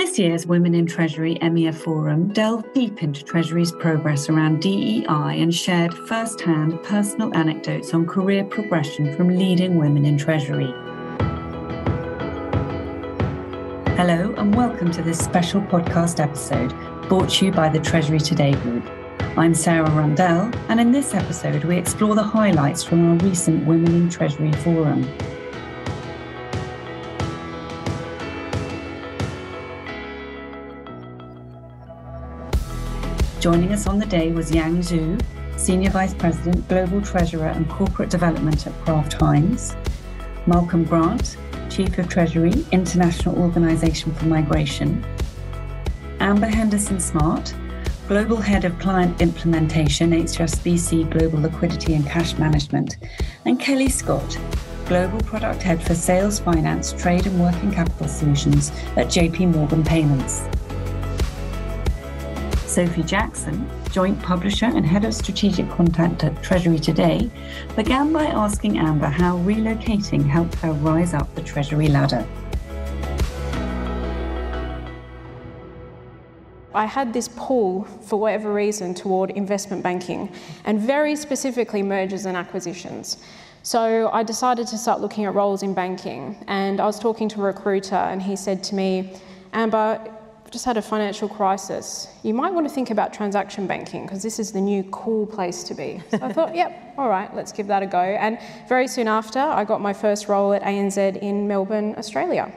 This year's Women in Treasury EMEA Forum delved deep into Treasury's progress around DEI and shared first-hand personal anecdotes on career progression from leading women in Treasury. Hello and welcome to this special podcast episode brought to you by the Treasury Today Group. I'm Sarah Rundell, and in this episode we explore the highlights from our recent Women in Treasury Forum. Joining us on the day was Yang Zhu, Senior Vice President, Global Treasurer and Corporate Development at Kraft Heinz, Malcolm Grant, Chief of Treasury, International Organization for Migration, Amber Henderson-Smart, Global Head of Client Implementation, HSBC Global Liquidity and Cash Management, and Kelly Scott, Global Product Head for Sales, Finance, Trade and Working Capital Solutions at JP Morgan Payments. Sophie Jackson, Joint Publisher and Head of Strategic Content at Treasury Today, began by asking Amber how relocating helped her rise up the Treasury ladder. I had this pull, for whatever reason, toward investment banking, and very specifically mergers and acquisitions. So I decided to start looking at roles in banking, and I was talking to a recruiter, and he said to me, Amber, I've just had a financial crisis. You might want to think about transaction banking, because this is the new cool place to be. So I thought, yep, all right, let's give that a go. And very soon after, I got my first role at ANZ in Melbourne, Australia.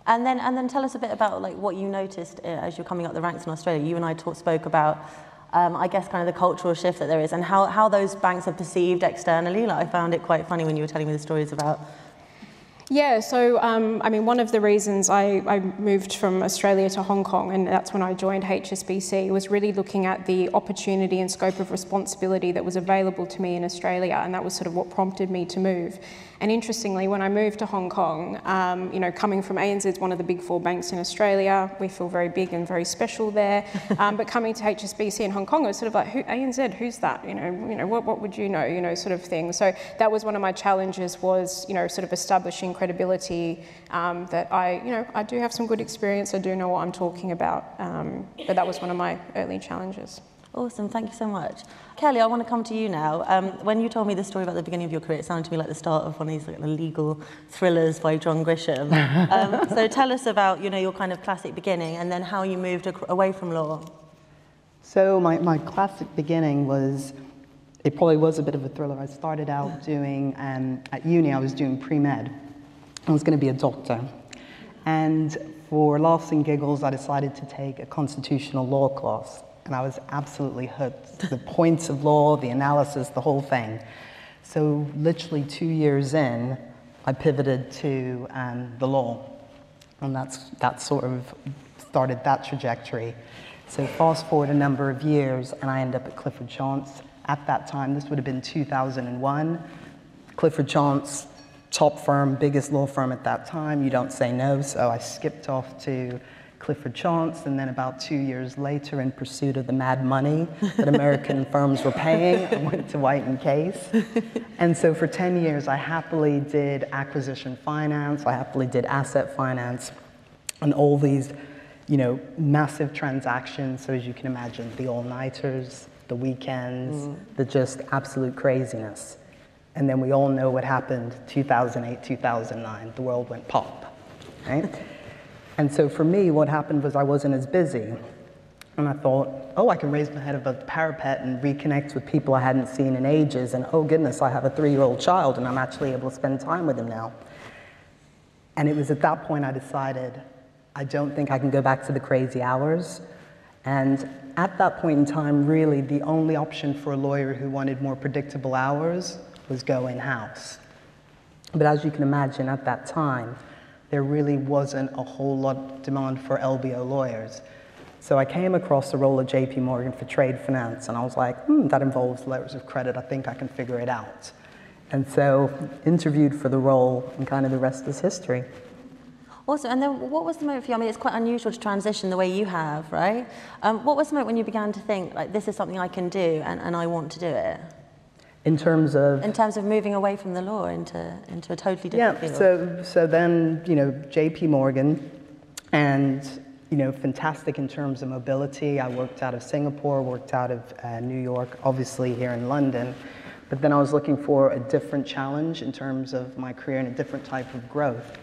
And then tell us a bit about what you noticed as you're coming up the ranks in Australia. You and I spoke about, I guess, kind of the cultural shift that there is and how those banks are perceived externally. I found it quite funny when you were telling me the stories about. Yeah, so one of the reasons I moved from Australia to Hong Kong, and that's when I joined HSBC, was really looking at the opportunity and scope of responsibility that was available to me in Australia, and that was sort of what prompted me to move. And interestingly, when I moved to Hong Kong, coming from ANZ, it's one of the big four banks in Australia, we feel very big and very special there. But coming to HSBC in Hong Kong, it was sort of like, ANZ, who's that? What would you know, sort of thing. So that was one of my challenges was, sort of establishing credibility that I do have some good experience, I do know what I'm talking about. But that was one of my early challenges. Awesome, thank you so much. Kelly, I want to come to you now. When you told me the story about the beginning of your career, it sounded to me like the start of one of these legal thrillers by John Grisham. So tell us about your kind of classic beginning and then how you moved away from law. So my classic beginning it probably was a bit of a thriller. I started out doing, at uni I was doing pre-med. I was going to be a doctor. And for laughs and giggles, I decided to take a constitutional law class. And I was absolutely hooked. The points of law, the analysis, the whole thing. So literally 2 years in, I pivoted to the law. And that sort of started that trajectory. So fast forward a number of years, and I end up at Clifford Chance. At that time, this would have been 2001. Clifford Chance, top firm, biggest law firm at that time. You don't say no, so I skipped off to Clifford Chance, and then about 2 years later, in pursuit of the mad money that American firms were paying, I went to White & Case. And so for 10 years, I happily did acquisition finance, I happily did asset finance, and all these, massive transactions. So as you can imagine, the all-nighters, the weekends, the just absolute craziness. And then we all know what happened 2008, 2009. The world went pop, right? And so for me, what happened was I wasn't as busy. And I thought, I can raise my head above the parapet and reconnect with people I hadn't seen in ages. And oh goodness, I have a 3-year-old child and I'm actually able to spend time with him now. And it was at that point I decided, I don't think I can go back to the crazy hours. And at that point in time, really, the only option for a lawyer who wanted more predictable hours was go in-house. But as you can imagine, at that time, there really wasn't a whole lot of demand for LBO lawyers. So I came across the role at JP Morgan for trade finance, and I was like, that involves letters of credit, I think I can figure it out. And so interviewed for the role, and kind of the rest is history. Awesome, and then what was the moment for you? I mean, it's quite unusual to transition the way you have, right? What was the moment when you began to think, this is something I can do, and I want to do it? In terms of? In terms of moving away from the law into a totally different field. So then, JP Morgan, And, you know, fantastic in terms of mobility. I worked out of Singapore, worked out of New York, obviously here in London. But then I was looking for a different challenge in terms of my career and a different type of growth.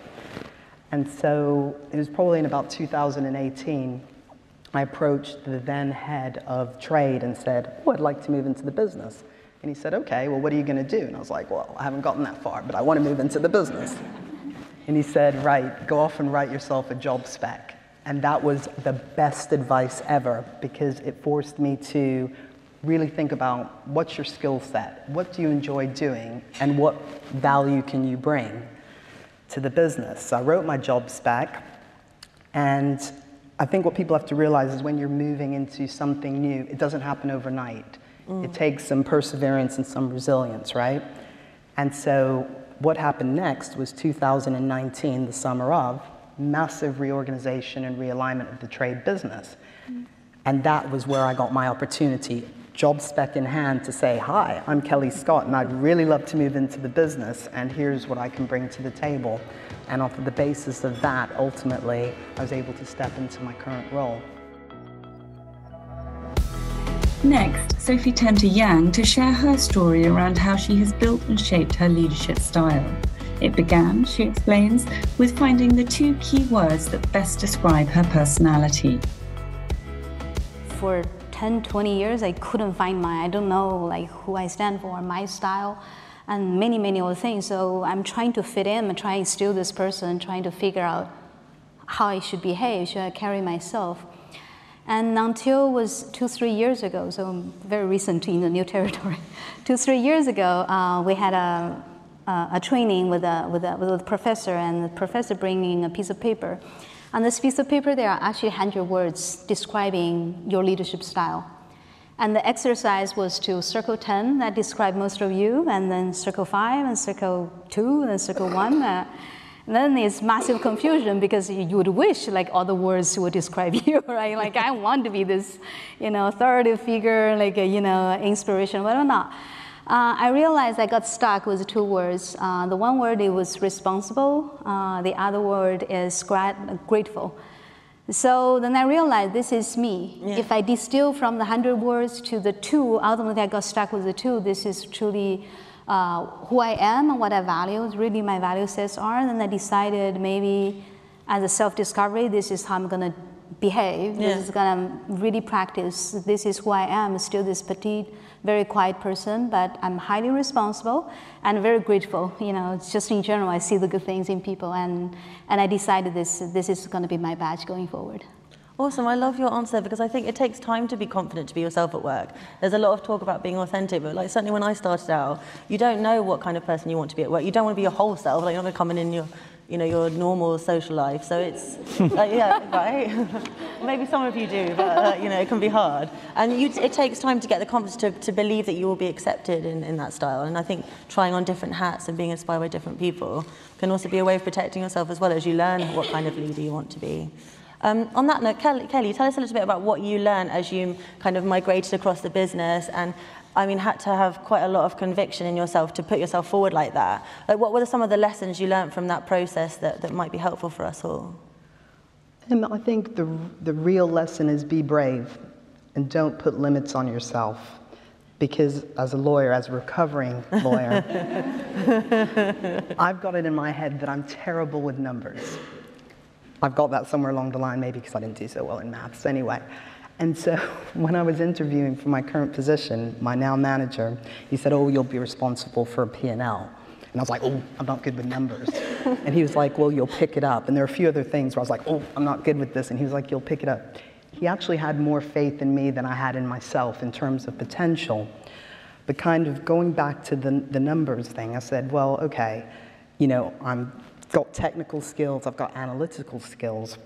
And so it was probably in about 2018, I approached the then head of trade and said, oh, I'd like to move into the business. And he said, okay, well, what are you going to do? And I was like, well, I haven't gotten that far, but I want to move into the business. And he said, right, go off and write yourself a job spec. And that was the best advice ever, because it forced me to really think about what's your skill set, what do you enjoy doing, and what value can you bring to the business. So I wrote my job spec, and I think what people have to realize is when you're moving into something new, it doesn't happen overnight. It takes some perseverance and some resilience, right? And so what happened next was 2019, the summer of, massive reorganization and realignment of the trade business. And that was where I got my opportunity, job spec in hand, to say, hi, I'm Kelly Scott, and I'd really love to move into the business, and here's what I can bring to the table. And off of the basis of that, ultimately, I was able to step into my current role. Next, Sophie turned to Yang to share her story around how she has built and shaped her leadership style. It began, she explains, with finding the 2 key words that best describe her personality. For 10, 20 years, I couldn't find I don't know like who I stand for, my style, and many, many other things. So I'm trying to fit in, I'm trying to steal this person, trying to figure out how I should behave, should I carry myself. And until was 2-3 years ago, so very recent in the new territory, 2-3 years ago, we had a training with a professor, and the professor bringing a piece of paper. On this piece of paper, there are actually 100 words describing your leadership style. And the exercise was to circle 10, that described most of you, and then circle 5, and circle 2, and then circle 1. And then there's massive confusion because you would wish like all the words would describe you, right? Like I want to be this, authoritative figure, like inspiration, whatever not. I realized I got stuck with 2 words. The one word, it was responsible. The other word is grateful. So then I realized this is me. Yeah. If I distill from the 100 words to the 2, ultimately I got stuck with the 2. This is truly who I am and what I value, really my value sets are. Then I decided maybe as a self-discovery, this is how I'm going to behave. Yeah. This is going to really practice. This is who I am, still this petite, very quiet person, but I'm highly responsible and very grateful. Just in general, I see the good things in people, and I decided this is going to be my badge going forward. Awesome, I love your answer, because I think it takes time to be confident to be yourself at work. There's a lot of talk about being authentic, but like certainly when I started out, you don't know what kind of person you want to be at work. You don't want to be your whole self, like you're not going to come in your normal social life. So it's like, yeah, right? Maybe some of you do, but it can be hard. And it takes time to get the confidence to believe that you will be accepted in that style. And I think trying on different hats and being inspired by different people can also be a way of protecting yourself as well as you learn what kind of leader you want to be. On that note, Kelly, tell us a little bit about what you learned as you kind of migrated across the business, and had to have quite a lot of conviction in yourself to put yourself forward like that. Like, what were some of the lessons you learned from that process that might be helpful for us all? And I think the real lesson is be brave and don't put limits on yourself. Because as a lawyer, as a recovering lawyer, I've got it in my head that I'm terrible with numbers. I've got that somewhere along the line, maybe because I didn't do so well in maths anyway. And so when I was interviewing for my current position, my now manager, he said, oh, you'll be responsible for P&L. And I was like, oh, I'm not good with numbers. And he was like, well, you'll pick it up. And there are a few other things where I was like, oh, I'm not good with this. And he was like, you'll pick it up. He actually had more faith in me than I had in myself in terms of potential. But kind of going back to the numbers thing, I said, well, okay, I've got technical skills, I've got analytical skills.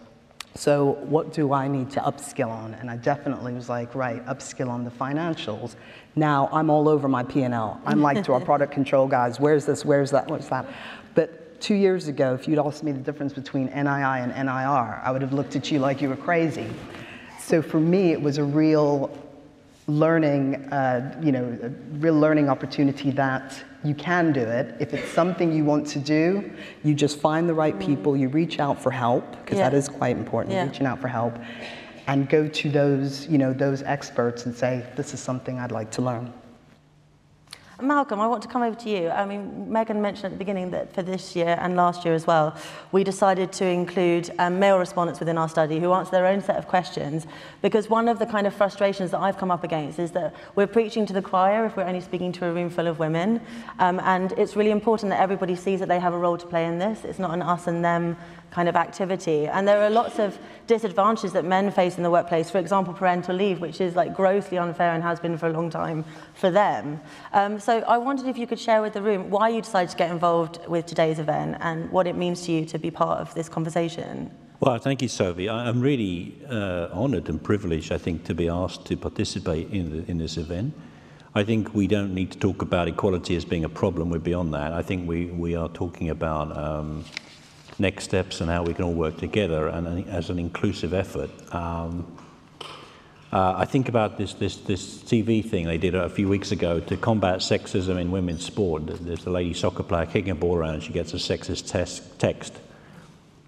So what do I need to upskill on? And I definitely was like, right, upskill on the financials. Now I'm all over my P&L. I'm like to our product control guys, where's this, where's that, what's that? But 2 years ago, if you'd asked me the difference between NII and NIR, I would have looked at you like you were crazy. So for me, it was a real learning, a real learning opportunity that you can do it. If it's something you want to do, you just find the right people, you reach out for help, because that is quite important, reaching out for help, and go to those, those experts and say, this is something I'd like to learn. Malcolm, I want to come over to you. I mean, Megan mentioned at the beginning that for this year and last year as well, we decided to include male respondents within our study who answer their own set of questions, because one of the kind of frustrations that I've come up against is that we're preaching to the choir if we're only speaking to a room full of women, and it's really important that everybody sees that they have a role to play in this. It's not an us and them kind of activity. And there are lots of disadvantages that men face in the workplace, for example, parental leave, which is like grossly unfair and has been for a long time for them. So I wondered if you could share with the room why you decided to get involved with today's event and what it means to you to be part of this conversation. Well, thank you, Sophie. I'm really honoured and privileged, I think, to be asked to participate in this event. I think we don't need to talk about equality as being a problem. We're beyond that. I think we are talking about next steps and how we can all work together and as an inclusive effort. I think about this TV thing they did a few weeks ago to combat sexism in women's sport. There's a lady soccer player kicking a ball around and she gets a sexist text.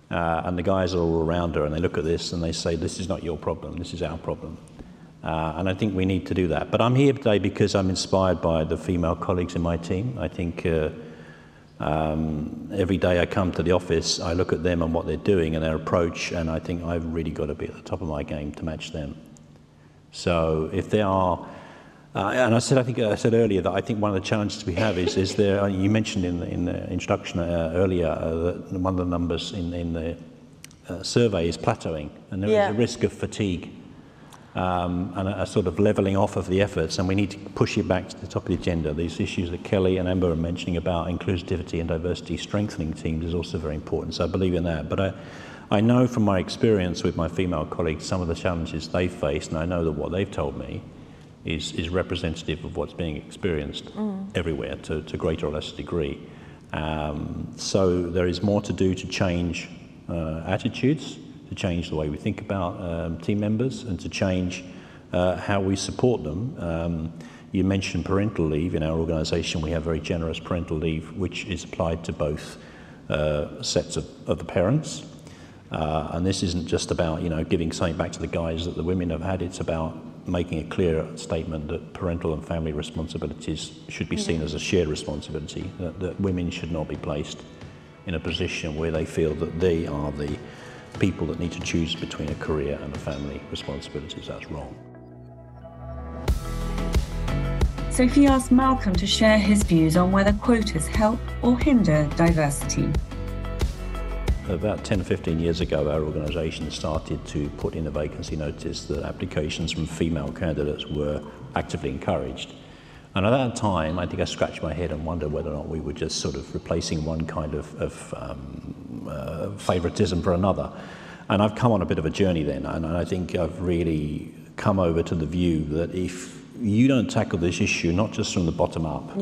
And the guys are all around her and they look at this and they say, this is not your problem, this is our problem. And I think we need to do that. But I'm here today because I'm inspired by the female colleagues in my team. I think every day I come to the office, I look at them and what they're doing and their approach, and I think I've really got to be at the top of my game to match them. So if there are, and I said earlier that I think one of the challenges we have is there. You mentioned in the introduction earlier that one of the numbers in the survey is plateauing, and there is a risk of fatigue and a sort of levelling off of the efforts, and we need to push it back to the top of the agenda. These issues that Kelly and Amber are mentioning about inclusivity and diversity strengthening teams is also very important. So I believe in that, but I know from my experience with my female colleagues some of the challenges they face, and I know that what they've told me is representative of what's being experienced everywhere to greater or less degree. So there is more to do to change attitudes, to change the way we think about team members, and to change how we support them. You mentioned parental leave. In our organisation, we have very generous parental leave, which is applied to both sets of the parents. And this isn't just about giving something back to the guys that the women have had. It's about making a clear statement that parental and family responsibilities should be seen as a shared responsibility, that women should not be placed in a position where they feel that they are the people that need to choose between a career and a family responsibilities. That's wrong. Sophie asked Malcolm to share his views on whether quotas help or hinder diversity. About 10 or 15 years ago, our organisation started to put in a vacancy notice that applications from female candidates were actively encouraged. And at that time, I think I scratched my head and wondered whether or not we were just sort of replacing one kind of favouritism for another. And I've come on a bit of a journey then, and I think I've really come over to the view that if you don't tackle this issue, not just from the bottom up,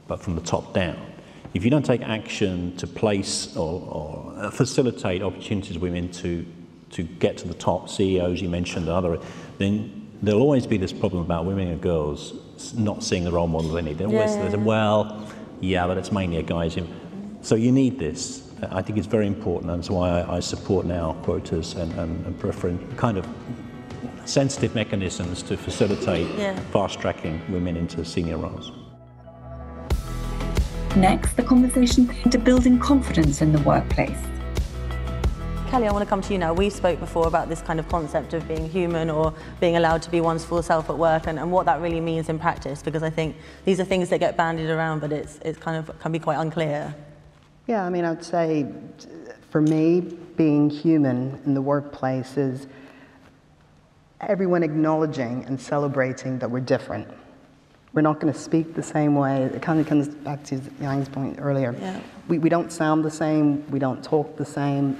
but from the top down, if you don't take action to place or facilitate opportunities for women to get to the top, CEOs you mentioned, then there'll always be this problem about women and girls not seeing the role model they need. They always say, well, yeah, but it's mainly a guy's. So you need this. I think it's very important, and that's why I support now quotas and preferring kind of sensitive mechanisms to facilitate fast-tracking women into senior roles. Next, the conversation into building confidence in the workplace. Kelly, I want to come to you now. We spoke before about this kind of concept of being human or being allowed to be one's full self at work and what that really means in practice, because I think these are things that get bandied around, but it's kind of can be quite unclear. Yeah, I mean, I'd say for me, being human in the workplace is everyone acknowledging and celebrating that we're different. We're not going to speak the same way. It kind of comes back to Yang's point earlier. Yeah. We don't sound the same. We don't talk the same.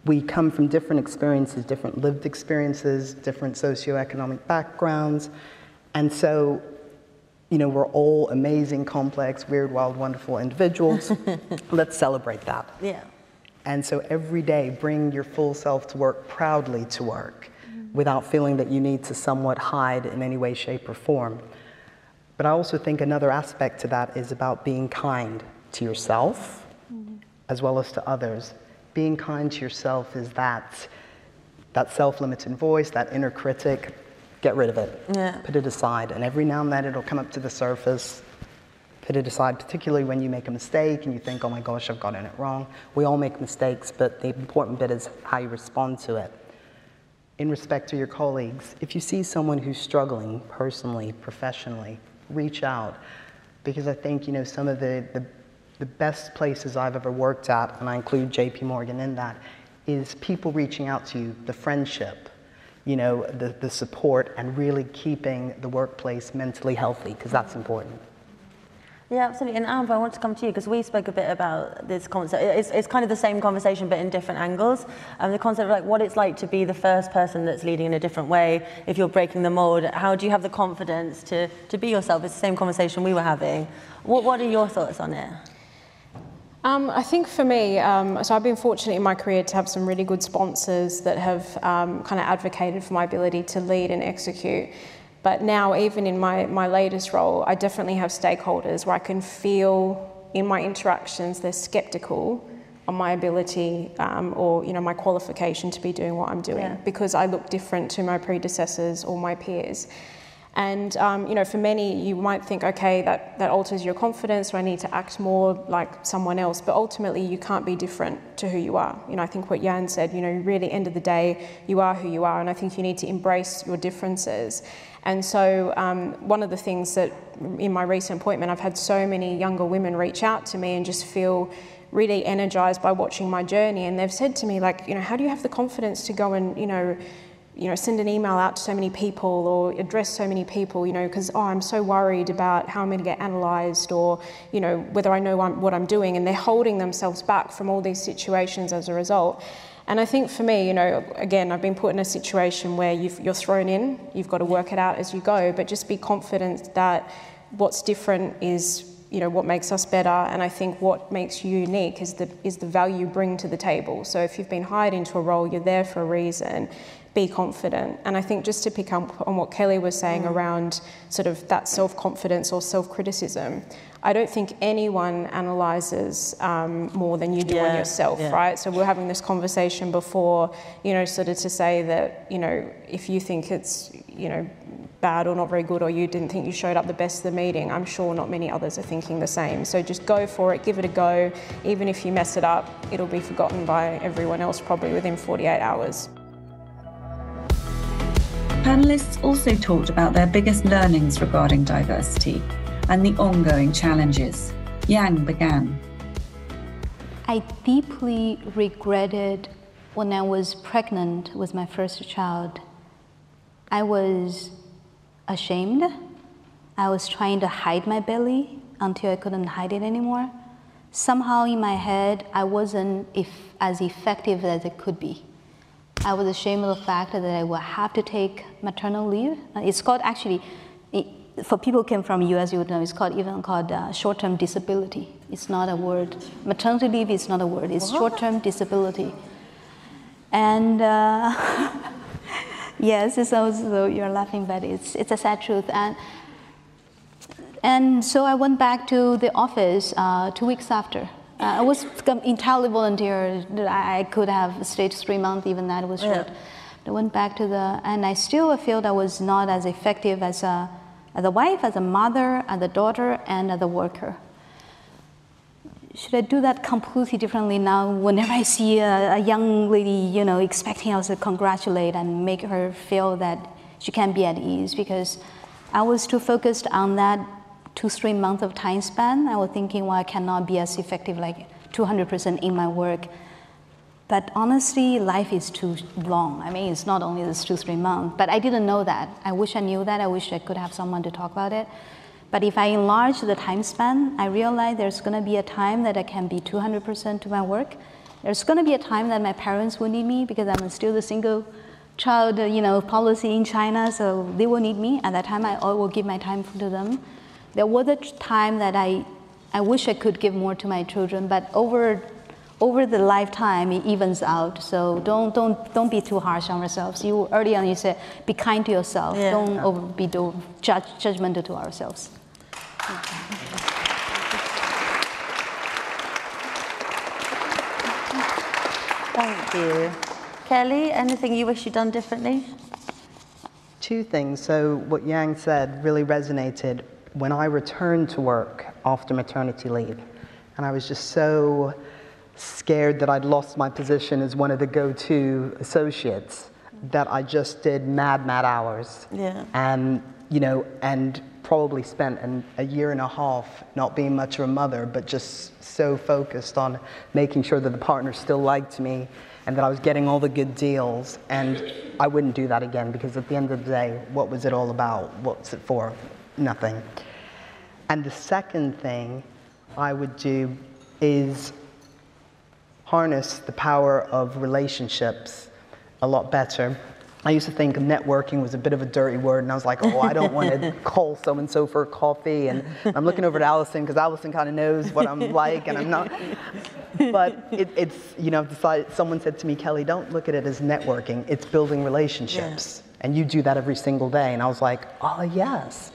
We come from different experiences, different lived experiences, different socioeconomic backgrounds. And so, we're all amazing, complex, weird, wild, wonderful individuals. Let's celebrate that. Yeah. And so every day, bring your full self to work, proudly to work. without feeling that you need to somewhat hide in any way, shape, or form. But I also think another aspect to that is about being kind to yourself as well as to others. Being kind to yourself is that self-limiting voice, that inner critic. Get rid of it. Yeah. Put it aside. And every now and then it'll come up to the surface. Put it aside, particularly when you make a mistake and you think, oh my gosh, I've gotten it wrong. We all make mistakes, but the important bit is how you respond to it. In respect to your colleagues, if you see someone who's struggling personally, professionally, reach out. Because I think, you know, some of the best places I've ever worked at, and I include JP Morgan in that, is people reaching out to you, the friendship, you know, the support, and really keeping the workplace mentally healthy, because that's important. Yeah, absolutely. And Amber, I want to come to you because we spoke a bit about this concept. It's kind of the same conversation, but in different angles. The concept of like what it's like to be the first person that's leading in a different way. If you're breaking the mold, how do you have the confidence to be yourself? It's the same conversation we were having. What are your thoughts on it? I think for me, so I've been fortunate in my career to have some really good sponsors that have kind of advocated for my ability to lead and execute. But now, even in my latest role, I definitely have stakeholders where I can feel in my interactions they're sceptical on my ability or, you know, my qualification to be doing what I'm doing because I look different to my predecessors or my peers. And, you know, for many, you might think, okay, that alters your confidence, or I need to act more like someone else. But ultimately, you can't be different to who you are. You know, I think what Jan said, you know, really, end of the day, you are who you are. And I think you need to embrace your differences. And so one of the things that in my recent appointment, I've had so many younger women reach out to me and just feel really energized by watching my journey. And they've said to me, like, you know, how do you have the confidence to go and, you know, send an email out to so many people or address so many people, you know, because, I'm so worried about how I'm going to get analysed or, you know, whether I know what I'm doing. And they're holding themselves back from all these situations as a result. And I think for me, you know, again, I've been put in a situation where you're thrown in, you've got to work it out as you go, but just be confident that what's different is, you know, what makes us better. And I think what makes you unique is the value you bring to the table. So if you've been hired into a role, you're there for a reason. Be confident. And I think just to pick up on what Kelly was saying around sort of that self-confidence or self-criticism, I don't think anyone analyses more than you do on yourself, right? So we're having this conversation before, you know, sort of to say that, you know, if you think it's, you know, bad or not very good, or you didn't think you showed up the best of the meeting, I'm sure not many others are thinking the same. So just go for it, give it a go. Even if you mess it up, it'll be forgotten by everyone else probably within 48 hours. Panellists also talked about their biggest learnings regarding diversity and the ongoing challenges. Yang began. I deeply regretted when I was pregnant with my first child. I was ashamed. I was trying to hide my belly until I couldn't hide it anymore. Somehow in my head, I wasn't as effective as I could be. I was ashamed of the fact that I would have to take maternal leave. It's called actually, for people who came from US, you would know, it's even called short-term disability. It's not a word. Maternity leave is not a word. It's short-term disability. And yes, it's also, you're laughing, but it's a sad truth. And so I went back to the office 2 weeks after. I was entirely volunteer. I could have stayed 3 months, even that was short. I went back to and I still feel I was not as effective as a wife, as a mother, as a daughter, and as a worker. Should I do that completely differently now? Whenever I see a young lady, you know, expecting us to congratulate and make her feel that she can be at ease, because I was too focused on that 2-3 months of time span. I was thinking, well, I cannot be as effective, like 200% in my work. But honestly, life is too long. I mean, it's not only this 2-3 months, but I didn't know that. I wish I knew that. I wish I could have someone to talk about it. But if I enlarge the time span, I realize there's going to be a time that I can be 200% to my work. There's going to be a time that my parents will need me because I'm still the single child, you know, policy in China, so they will need me. At that time, I will give my time to them. There was a time that I wish I could give more to my children, but over over the lifetime, it evens out. So don't be too harsh on ourselves. You early on, you said, be kind to yourself. Yeah. Don't be judgmental to ourselves. Thank you. Kelly, anything you wish you'd done differently? Two things. So what Yang said really resonated when I returned to work after maternity leave. And I was just so scared that I'd lost my position as one of the go-to associates that I just did mad hours. Yeah. And, you know, and probably spent a year and a half not being much of a mother, but just so focused on making sure that the partner still liked me and that I was getting all the good deals. And I wouldn't do that again, because at the end of the day, what was it all about? What's it for? Nothing. And the second thing I would do is harness the power of relationships a lot better. I used to think networking was a bit of a dirty word, and I was like, oh, I don't want to call so-and-so for a coffee. And I'm looking over at Alison, because Alison kind of knows what I'm like, and I'm not. But it's, you know, I've decided, someone said to me, Kelly, don't look at it as networking, it's building relationships. Yeah. And you do that every single day. And I was like, oh, yes.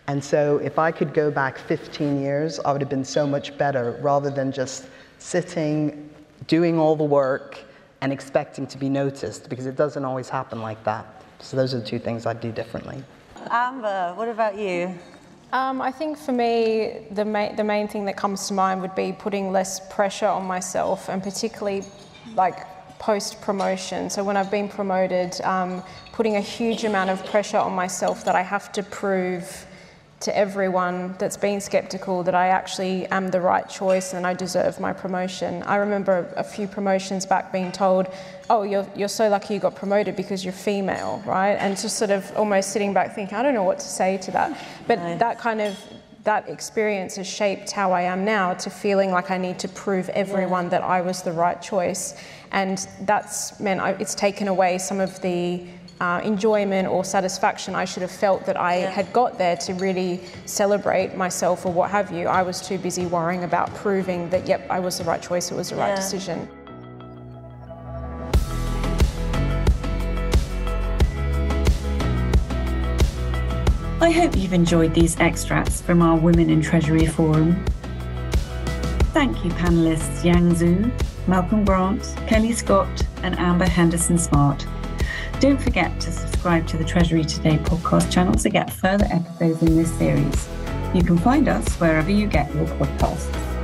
And so if I could go back 15 years, I would have been so much better, rather than just sitting, doing all the work, and expecting to be noticed, because it doesn't always happen like that. So those are the two things I'd do differently. Amber, what about you? I think for me, the main thing that comes to mind would be putting less pressure on myself, and particularly like post-promotion. So when I've been promoted, putting a huge amount of pressure on myself that I have to prove to everyone that's been skeptical that I actually am the right choice and I deserve my promotion. I remember a few promotions back being told, oh, you're so lucky you got promoted because you're female, right? And just sort of almost sitting back thinking, I don't know what to say to that. But that experience has shaped how I am now, to feeling like I need to prove everyone that I was the right choice. And that's meant it's taken away some of the enjoyment or satisfaction I should have felt that I had got there to really celebrate myself or what have you. I was too busy worrying about proving that, yep, I was the right choice, it was the right decision. I hope you've enjoyed these extracts from our Women in Treasury Forum. Thank you, panellists Yang Zhu, Malcolm Grant, Kelly Scott, and Amber Henderson-Smart. Don't forget to subscribe to the Treasury Today podcast channel to get further episodes in this series. You can find us wherever you get your podcasts.